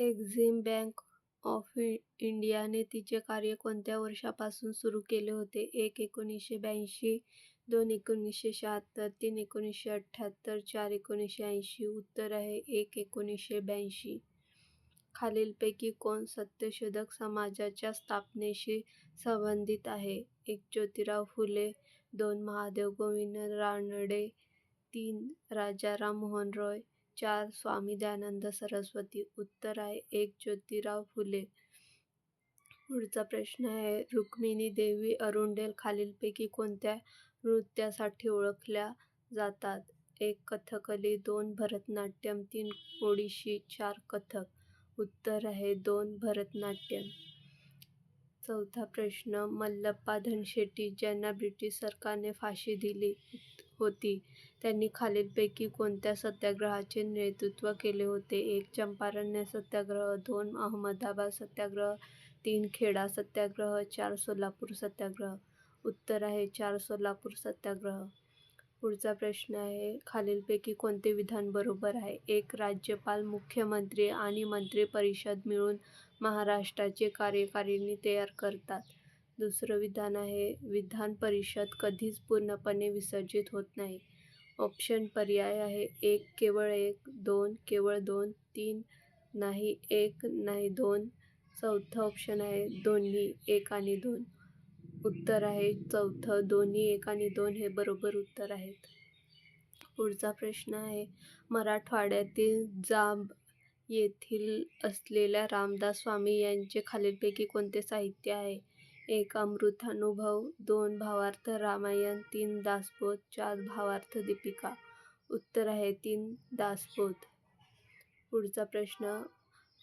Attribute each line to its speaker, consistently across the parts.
Speaker 1: Exim bank of इंडियाने तिचे कार्य कोणत्या वर्षापासून सुरू केले होते? 1982, 1976, 1978, 1980. उत्तर आहे 1982. खालीलपैकी कोण सत्यशोधक समाजाच्या स्थापनेशी संबंधित आहे? 1. ज्योतिराव फुले, 2. महादेव गोविंद रानडे, 3. राजाराम मोहन रॉय, 4. स्वामी दयानंद सरस्वती. उत्तर आहे 1. ज्योतिराव फुले. पुढचा प्रश्न आहे, रुक्मिणी देवी अरुंडेल खालीलपैकी कोणत्या नृत्यासाठी ओळखल्या जातात? 1. कथकली, 2. भरतनाट्यम, 3. ओडिशी, 4. कथक. उत्तर आहे 2. भरतनाट्यम. चौथा प्रश्न, मल्लप्पा धनशेट्टी ज्यांना ब्रिटिश सरकारने फाशी दिली होती त्यांनी खालीलपैकी कोणत्या सत्याग्रहाचे नेतृत्व केले होते? 1. चंपारण सत्याग्रह, 2. अहमदाबाद सत्याग्रह, 3. खेडा सत्याग्रह, 4. सोलापूर सत्याग्रह. उत्तर आहे 4. सोलापूर सत्याग्रह. पुढचा प्रश्न आहे, खालीलपैकी कोणते विधान बरोबर आहे? 1. राज्यपाल, मुख्यमंत्री आणि मंत्रिपरिषद मिळून महाराष्ट्राची कार्यकारिणी तयार करतात. दुसरं विधान आहे, विधान परिषद कधीच पूर्णपणे विसर्जित होत नाही. ऑप्शन पर्याय आहे 1. केवळ 1, 2. केवळ 2, 3. नाही 1, नाही 2. चौथं ऑप्शन आहे दोन्ही 1 आणि 2. उत्तर आहे चौथं, दोन्ही 1 आणि 2 हे बरोबर उत्तर आहेत. पुढचा प्रश्न आहे, मराठवाड्यातील जांब येथील असलेल्या रामदास स्वामी यांचे खालीलपैकी कोणते साहित्य आहे? 1. अमृतानुभव, 2. भावार्थ रामायण, 3. दासबोध, 4. भावार्थ दीपिका. उत्तर आहे 3. दासबोध. पुढचा प्रश्न,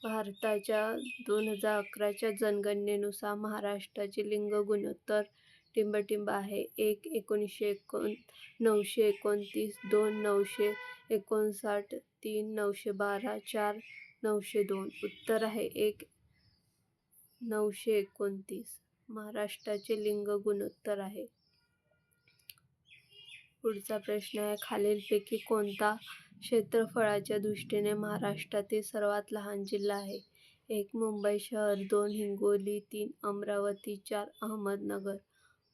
Speaker 1: भारताच्या 2011च्या जनगणनेनुसार महाराष्ट्राचे लिंग गुणोत्तर टिंबटिंब आहे. 1. 929, 2. 959, 3. 912, 4. 902. उत्तर आहे 1. 929 महाराष्ट्राचे लिंग गुणोत्तर आहे. पुढचा प्रश्न आहे, खालीलपैकी कोणता क्षेत्रफळाच्या दृष्टीने महाराष्ट्रातील सर्वात लहान जिल्हा आहे? 1. मुंबई शहर, 2. हिंगोली, 3. अमरावती, 4. अहमदनगर.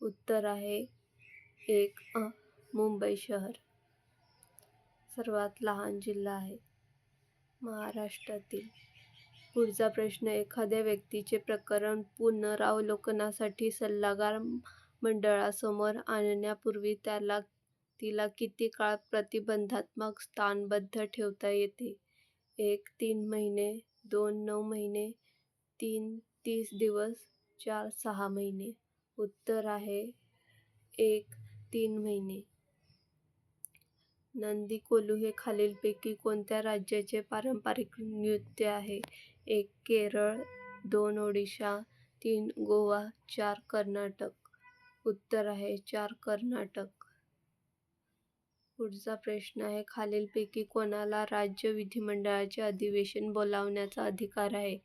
Speaker 1: उत्तर आहे 1. मुंबई शहर सर्वात लहान जिल्हा आहे महाराष्ट्रातील. पुढचा प्रश्न, एखाद्या व्यक्तीचे प्रकरण पुनरावलोकनासाठी सल्लागार मंडळासमोर आणण्यापूर्वी तिला किती काळ प्रतिबंधात्मक स्थानबद्ध ठेवता येते? 1. 3 महिने, 2. 9 महिने, 3. 30 दिवस, 4. 6 महिने. उत्तर आहे 1. 3 महिने. नंदी कोलू हे खालीलपैकी कोणत्या राज्याचे पारंपरिक नृत्य आहे? 1. केरळ, 2. ओडिशा, 3. गोवा, 4. कर्नाटक. उत्तर आहे 4. कर्नाटक. पुढचा प्रश्न आहे, खालीलपैकी कोणाला राज्य विधिमंडळाचे अधिवेशन बोलावण्याचा अधिकार आहे?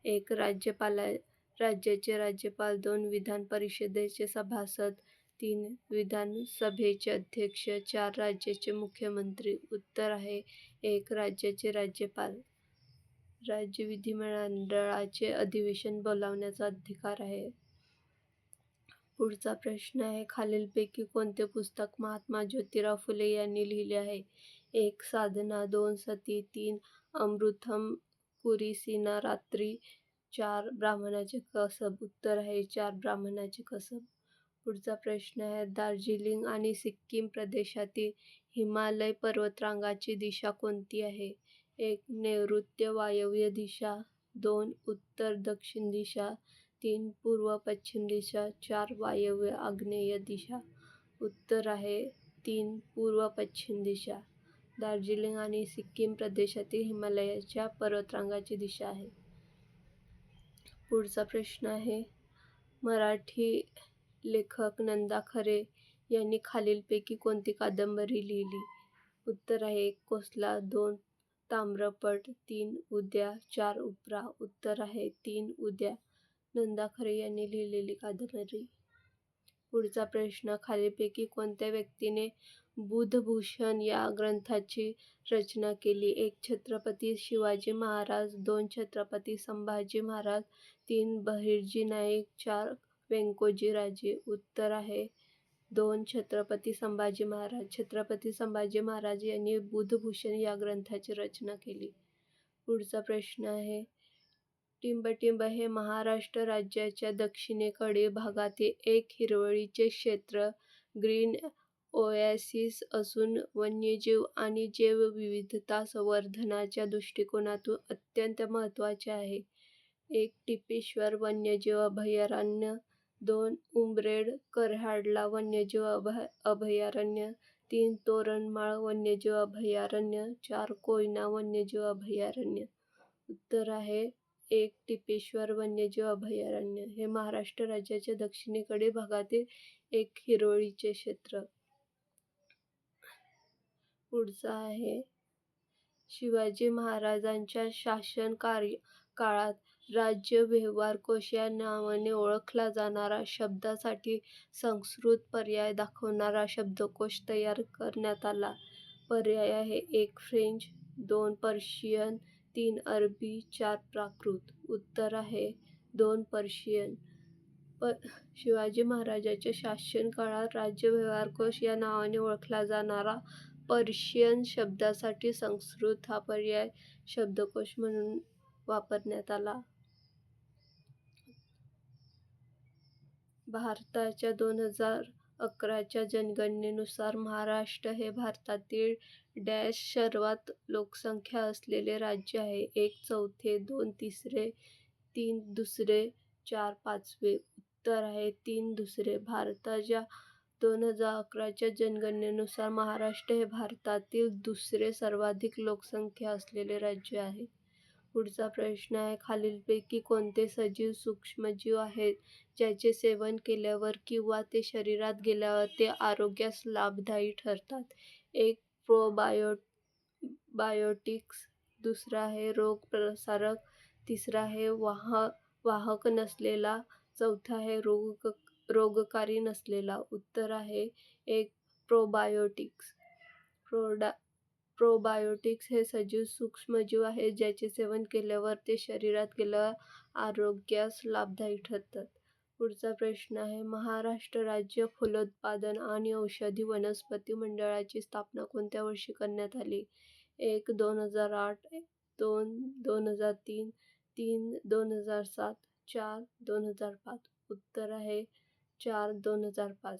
Speaker 1: 1. राज्याचे राज्यपाल, 2. विधान परिषदेचे सभासद, 3. विधानसभेचे अध्यक्ष, 4. राज्याचे मुख्यमंत्री. उत्तर आहे 1. राज्याचे राज्यपाल. राज्य विधिमंडळाचे अधिवेशन बोलावण्याचा अधिकार आहे. पुढचा प्रश्न आहे, खालीलपैकी कोणते पुस्तक महात्मा ज्योतिराव फुले यांनी लिहिले आहे? 1. साधना, 2. सती, 3. अमृतम कुरिसिना रात्री, 4. ब्राह्मणाचे कसब. उत्तर आहे 4. ब्राह्मणाचे कसब. पुढचा प्रश्न आहे, दार्जिलिंग आणि सिक्कीम प्रदेशातील हिमालय पर्वतरांगाची दिशा कोणती आहे? 1. नैऋत्य वायव्य दिशा, 2. उत्तर दक्षिण दिशा, 3. पूर्व पश्चिम दिशा, 4. वायव्य आग्नेय दिशा. उत्तर आहे 3. पूर्व पश्चिम दिशा. दार्जिलिंग आणि सिक्कीम प्रदेशातील हिमालयाच्या पर्वतरांगाची दिशा आहे. पुढचा प्रश्न आहे, मराठी लेखक नंदा खरे यांनी खालीलपैकी कोणती कादंबरी लिहिली? उत्तर आहे 1. कोसला, 2. ताम्रपट, 3. उद्या, 4. उपरा. उत्तर आहे 3. उद्या. नंदा खरे यांनी लिहिलेली कादंबरी. पुढचा प्रश्न, खालीलपैकी कोणत्या व्यक्तीने बुधभूषण या ग्रंथाची रचना केली? 1. छत्रपती शिवाजी महाराज, 2. छत्रपती संभाजी महाराज, 3. बहिर्जी नाईक, 4. व्यंकोजी राजे. उत्तर आहे 2. छत्रपती संभाजी महाराज. छत्रपती संभाजी महाराज यांनी बुधभूषण या ग्रंथाची रचना केली. पुढचा प्रश्न आहे, टिंबटिंब हे महाराष्ट्र राज्याच्या दक्षिणेकडील भागातील एक हिरवळीचे क्षेत्र, ग्रीन ओएसिस असून वन्यजीव आणि जैवविविधता संवर्धनाच्या दृष्टिकोनातून अत्यंत महत्त्वाचे आहे. 1. टिपेश्वर वन्यजीव अभयारण्य, 2. उमरेड करहाडला वन्यजीव अभयारण्य, 3. तोरणमाळ वन्यजीव अभयारण्य, 4. कोयना वन्यजीव अभयारण्य. उत्तर आहे 1. टिपेश्वर वन्यजीव अभयारण्य. हे महाराष्ट्र राज्याच्या दक्षिणेकडील भागातील एक हिरवळीचे क्षेत्र. पुढचा आहे, शिवाजी महाराजांच्या शासन काळात राज्य व्यवहार कोश या नावाने ओळखला जाणारा शब्दासाठी संस्कृत पर्याय दाखवणारा शब्दकोश तयार करण्यात आला. पर्याय आहे 1. फ्रेंच, 2. पर्शियन, 3. अरबी, 4. प्राकृत. उत्तर आहे 2. पर्शियन. शिवाजी महाराजांच्या शासन काळात राज्य व्यवहार कोश या नावाने ओळखला जाणारा पर्शियन शब्दासाठी संस्कृत हा पर्याय शब्दकोश म्हणून वापरण्यात आला. भारताच्या 2011च्या जनगणनेनुसार महाराष्ट्र हे भारतातील सर्वात लोकसंख्या असलेले राज्य आहे. 1 चौथे, 2 तिसरे, 3 दुसरे, 4 पाचवे. उत्तर आहे 3 दुसरे. भारताच्या 2011च्या जनगणनेनुसार महाराष्ट्र हे भारतातील दुसरे सर्वाधिक लोकसंख्या असलेले राज्य आहे. पुढचा प्रश्न आहे, खालीलपैकी कोणते सजीव सूक्ष्मजीव आहेत ज्याचे सेवन केल्यावर किंवा ते शरीरात गेल्यावर ते आरोग्यास लाभदायी ठरतात? 1. प्रोबायोटिक्स, दुसरा आहे रोगप्रसारक, तिसरा आहे वाहक नसलेला, चौथा आहे रोगकारी नसलेला. उत्तर आहे 1. प्रोबायोटिक्स. प्रोबायोटिक्स हे सजीव सूक्ष्मजीव आहेत ज्याचे सेवन केल्यावर ते शरीरात गेल्यावर आरोग्यास लाभदायी ठरतात. पुढचा प्रश्न आहे, महाराष्ट्र राज्य फलोत्पादन आणि औषधी वनस्पती मंडळाची स्थापना कोणत्या वर्षी करण्यात आली? 1. 2008, 2. 2003, 3. 2007, 4. 2005. उत्तर आहे 4. 2005.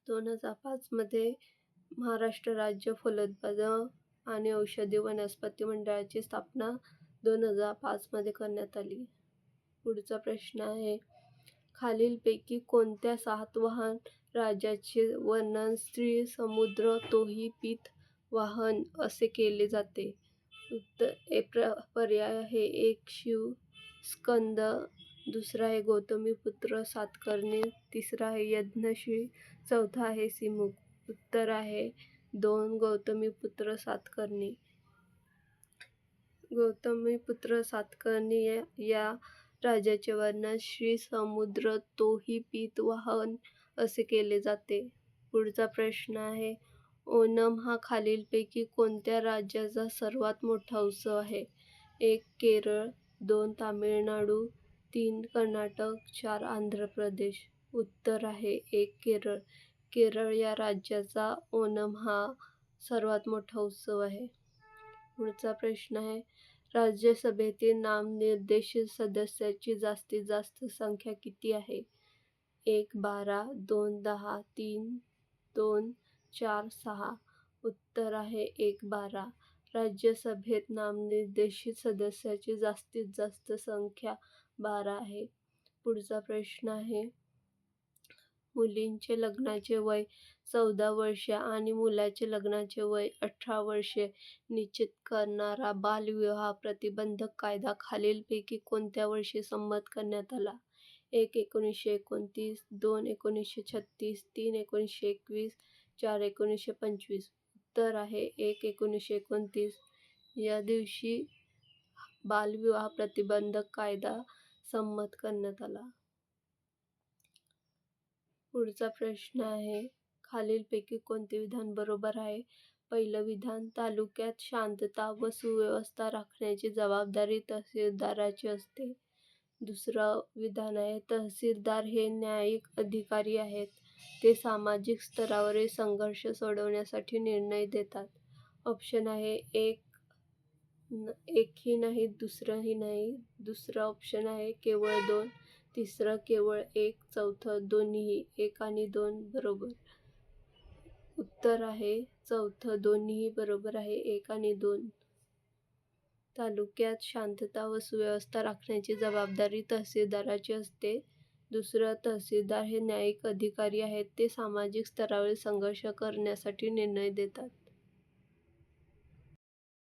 Speaker 1: 2005 मध्ये महाराष्ट्र राज्य फलोत्पादन आणि औषधी वनस्पती मंडळाची स्थापना 2005 मध्ये करण्यात आली. पुढचा प्रश्न आहे, खालीलपैकी कोणत्या सातवाहन राजाचे वर्णन श्री समुद्र तोही पीत वाहन असे केले जाते? पर्याय आहे 1. शिव स्कंद, दुसरा आहे गौतमीपुत्र सातकर्णी, तिसरा आहे यज्ञश्री, चौथा आहे सिमुक. उत्तर आहे 2. गौतमीपुत्र सातकर्णी. गौतमीपुत्र सातकर्णी या राजाचे वर्णन श्री समुद्र तोही पीत वाहन असे केले जाते. पुढचा प्रश्न आहे, ओणम हा खालीलपैकी कोणत्या राज्याचा सर्वात मोठा उत्सव आहे? 1. केरळ, 2. तामिळनाडू, 3. कर्नाटक, 4. आंध्र प्रदेश. उत्तर आहे 1. केरळ. केरळ या राज्याचा ओणम हा सर्वात मोठा उत्सव आहे. पुढचा प्रश्न आहे, राज्यसभेतील नामनिर्देशित सदस्यांची जास्तीत जास्त संख्या किती आहे? 1. 12, 2. 10, 3. 2. 4. 6. उत्तर आहे 1. 12. राज्यसभेत नामनिर्देशित सदस्यांची जास्तीत जास्त संख्या 12 आहे. पुढचा प्रश्न आहे, मुलीचे लग्नाचे वय 14 वर्षे आणि मुलाचे लग्नाचे वय 18 वर्षे निश्चित करणारा बालविवाह प्रतिबंधक कायदा खालीलपैकी कोणत्या वर्षी संमत करण्यात आला? 1. 1929, 2. 1936, 3. 1921, 4. 1925. उत्तर आहे 1. 1929. या दिवशी बालविवाह प्रतिबंधक कायदा संमत करण्यात आला. पुढचा प्रश्न आहे, खालीलपैकी कोणते विधान बरोबर आहे? पहिलं विधान, तालुक्यात शांतता व सुव्यवस्था राखण्याची जबाबदारी तहसीलदाराची असते. दुसरं विधान आहे, तहसीलदार हे न्यायिक अधिकारी आहेत. ते सामाजिक स्तरावरील संघर्ष सोडवण्यासाठी निर्णय देतात. ऑप्शन आहे एकही नाही, दुसरंही नाही. दुसरं ऑप्शन आहे केवळ 2, तिसरं केवळ 1, चौथं दोन्हीही. 1 आणि 2 बरोबर. उत्तर आहे चौथं, दोन्हीही बरोबर आहे. 1 आणि 2. तालुक्यात शांतता व सुव्यवस्था राखण्याची जबाबदारी तहसीलदाराची असते. दुसरं, तहसीलदार हे न्यायिक अधिकारी आहेत. ते सामाजिक स्तरावरील संघर्ष करण्यासाठी निर्णय देतात.